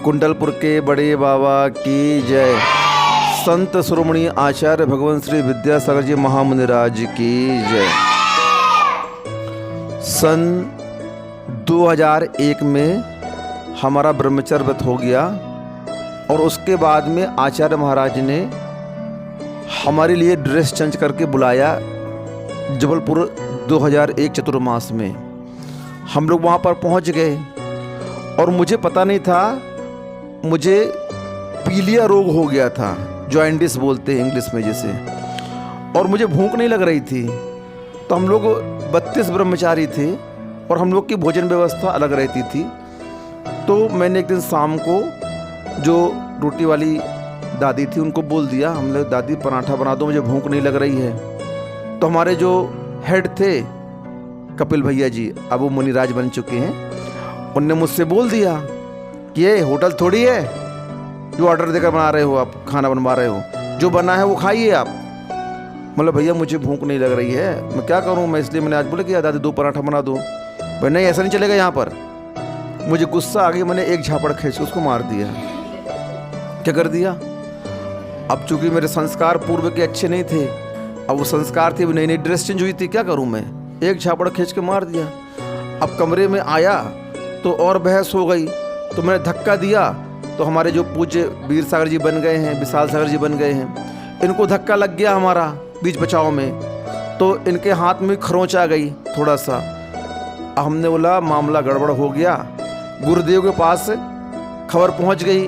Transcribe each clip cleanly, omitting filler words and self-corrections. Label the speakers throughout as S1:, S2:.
S1: कुंडलपुर के बड़े बाबा की जय। संत शिरोमणि आचार्य भगवान श्री विद्यासागर जी महामुनिराज की जय। सन 2001 में हमारा ब्रह्मचर्य व्रत हो गया और उसके बाद में आचार्य महाराज ने हमारे लिए ड्रेस चेंज करके बुलाया जबलपुर 2001 चतुर्मास में। हम लोग वहाँ पर पहुँच गए और मुझे पता नहीं था, मुझे पीलिया रोग हो गया था, जॉइंडिस बोलते हैं इंग्लिश में जिसे, और मुझे भूख नहीं लग रही थी। तो हम लोग 32 ब्रह्मचारी थे और हम लोग की भोजन व्यवस्था अलग रहती थी। तो मैंने एक दिन शाम को जो रोटी वाली दादी थी उनको बोल दिया, हम लोग दादी पराठा बना दो, मुझे भूख नहीं लग रही है। तो हमारे जो हेड थे कपिल भैया जी, अब वो मुनिराज बन चुके हैं, उनने मुझसे बोल दिया कि ये होटल थोड़ी है जो ऑर्डर देकर बना रहे हो, आप खाना बनवा रहे हो, जो बना है वो खाइए आप। मतलब भैया मुझे भूख नहीं लग रही है, मैं क्या करूं, मैं इसलिए मैंने आज बोला कि दादी 2 पराठा बना दो। भाई नहीं, ऐसा नहीं चलेगा यहाँ पर। मुझे गुस्सा आ गया, मैंने एक झापड़ खींच के उसको मार दिया। क्या कर दिया? अब चूंकि मेरे संस्कार पूर्व के अच्छे नहीं थे, अब वो संस्कार थे, नई नई ड्रेस चेंज हुई थी, क्या करूं मैं, एक झापड़ खींच के मार दिया। अब कमरे में आया तो और बहस हो गई, तो मैंने धक्का दिया तो हमारे जो पूज्य वीर सागर जी बन गए हैं, विशाल सागर जी बन गए हैं, इनको धक्का लग गया हमारा बीच बचाव में, तो इनके हाथ में खरोंच आ गई थोड़ा सा। हमने बोला मामला गड़बड़ हो गया। गुरुदेव के पास खबर पहुंच गई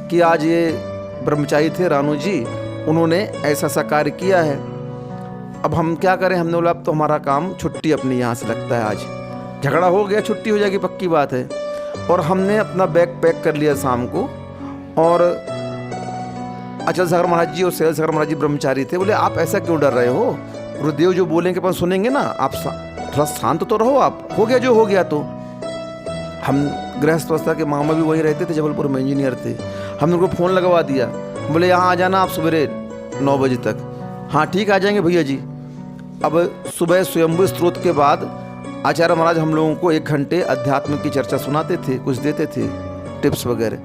S1: कि आज ये ब्रह्मचारी थे रानू जी, उन्होंने ऐसा सा कार्य किया है। अब हम क्या करें, हमने बोला अब तो हमारा काम छुट्टी अपनी यहाँ से लगता है, आज झगड़ा हो गया, छुट्टी हो जाएगी पक्की बात है। और हमने अपना बैग पैक कर लिया शाम को, और अचल सागर महाराज जी और सैल सागर महाराज जी ब्रह्मचारी थे, बोले आप ऐसा क्यों डर रहे हो, गुरुदेव जो बोलेंगे अपन सुनेंगे ना, आप थोड़ा शांत तो रहो, आप हो गया जो हो गया। तो हम गृहस्थ अवस्था के मामा भी वहीं रहते थे, जबलपुर में इंजीनियर थे, हमने उनको फ़ोन लगवा दिया, बोले यहाँ आ जाना आप सवेरे 9 बजे तक। हाँ ठीक आ जाएंगे भैया जी। अब सुबह स्वयंभू स्त्रोत के बाद आचार्य महाराज हम लोगों को 1 घंटे अध्यात्म की चर्चा सुनाते थे, कुछ देते थे टिप्स वगैरह,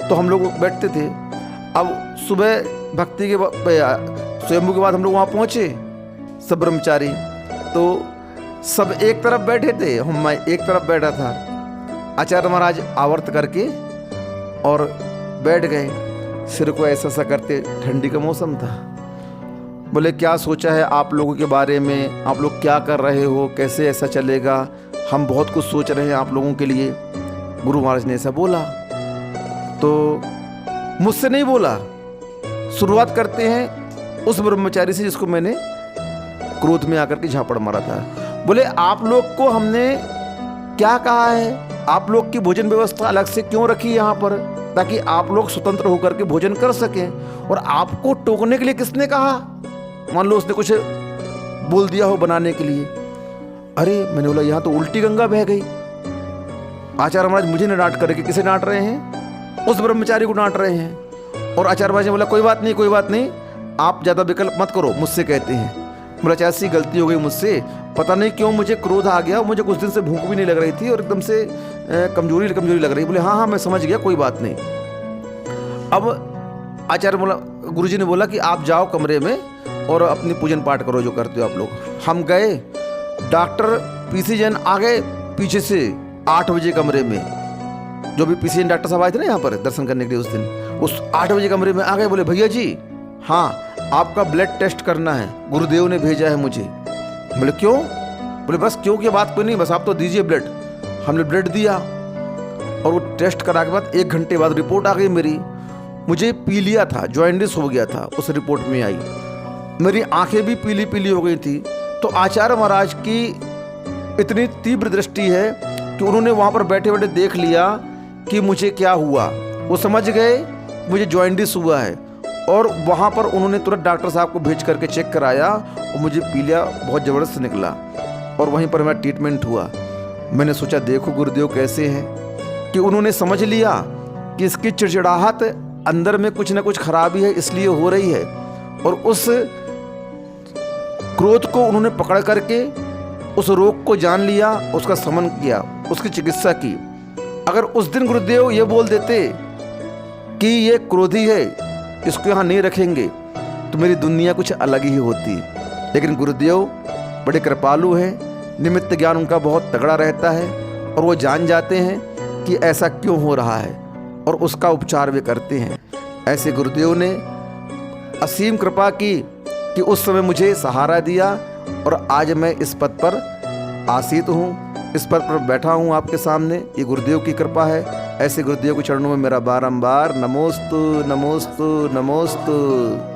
S1: तो हम लोग बैठते थे। अब सुबह भक्ति के स्वयंभू के बाद हम लोग वहाँ पहुँचे सब ब्रह्मचारी, तो सब एक तरफ बैठे थे, मैं एक तरफ बैठा था। आचार्य महाराज आवर्त करके और बैठ गए, सिर को ऐसा सा करते, ठंडी का मौसम था। बोले क्या सोचा है आप लोगों के बारे में, आप लोग क्या कर रहे हो, कैसे ऐसा चलेगा, हम बहुत कुछ सोच रहे हैं आप लोगों के लिए। गुरु महाराज ने ऐसा बोला, तो मुझसे नहीं बोला, शुरुआत करते हैं उस ब्रह्मचारी से जिसको मैंने क्रोध में आकर के झापड़ मारा था। बोले आप लोग को हमने क्या कहा है, आप लोग की भोजन व्यवस्था अलग से क्यों रखी यहाँ पर, ताकि आप लोग स्वतंत्र होकर के भोजन कर सकें, और आपको टोकने के लिए किसने कहा, मान लो उसने कुछ बोल दिया हो बनाने के लिए। अरे मैंने बोला यहाँ तो उल्टी गंगा बह गई। आचार्य महाराज मुझे न डांट करके किसे डांट रहे हैं, उस ब्रह्मचारी को डांट रहे हैं। और आचार्य महाराज ने बोला कोई बात नहीं, कोई बात नहीं, आप ज़्यादा विकल्प मत करो, मुझसे कहते हैं। बोला ऐसी गलती हो गई मुझसे, पता नहीं क्यों मुझे क्रोध आ गया, मुझे कुछ दिन से भूख भी नहीं लग रही थी और एकदम से कमजोरी लग रही। बोले हाँ हाँ मैं समझ गया, कोई बात नहीं। अब आचार्य बोला, गुरुजी ने बोला कि आप जाओ कमरे में और अपनी पूजन पाठ करो जो करते हो आप लोग। हम गए, डॉक्टर पीसी जैन आ गए पीछे से 8 बजे कमरे में, जो भी पीसी जैन डॉक्टर साहब आए थे ना यहाँ पर दर्शन करने के लिए उस दिन, उस 8 बजे कमरे में आ गए। बोले भैया जी हाँ आपका ब्लड टेस्ट करना है, गुरुदेव ने भेजा है मुझे। बोले क्यों? बोले बस क्यों की बात कोई नहीं, बस आप तो दीजिए ब्लड। हमने ब्लड दिया और वो टेस्ट करा के बाद 1 घंटे बाद रिपोर्ट आ गई मेरी। मुझे पीलिया था, जॉइंडिस हो गया था, उस रिपोर्ट में आई। मेरी आंखें भी पीली पीली हो गई थी। तो आचार्य महाराज की इतनी तीव्र दृष्टि है कि उन्होंने वहाँ पर बैठे बैठे देख लिया कि मुझे क्या हुआ, वो समझ गए मुझे जॉइंडिस हुआ है, और वहाँ पर उन्होंने तुरंत डॉक्टर साहब को भेज करके चेक कराया और मुझे पीलिया बहुत ज़बरदस्त निकला, और वहीं पर मेरा ट्रीटमेंट हुआ। मैंने सोचा देखो गुरुदेव कैसे हैं कि उन्होंने समझ लिया कि इसकी चिड़चिड़ाहट अंदर में कुछ ना कुछ खराबी है इसलिए हो रही है, और उस क्रोध को उन्होंने पकड़ करके उस रोग को जान लिया, उसका शमन किया, उसकी चिकित्सा की। अगर उस दिन गुरुदेव ये बोल देते कि ये क्रोधी है, इसको यहाँ नहीं रखेंगे तो मेरी दुनिया कुछ अलग ही होती। लेकिन गुरुदेव बड़े कृपालु हैं, निमित्त ज्ञान उनका बहुत तगड़ा रहता है और वो जान जाते हैं कि ऐसा क्यों हो रहा है और उसका उपचार वे करते हैं। ऐसे गुरुदेव ने असीम कृपा की कि उस समय मुझे सहारा दिया और आज मैं इस पद पर आसीत हूँ, इस पद पर बैठा हूँ आपके सामने। ये गुरुदेव की कृपा है। ऐसे गुरुदेव के चरणों में मेरा बारंबार नमोस्तु नमोस्तु नमोस्तु।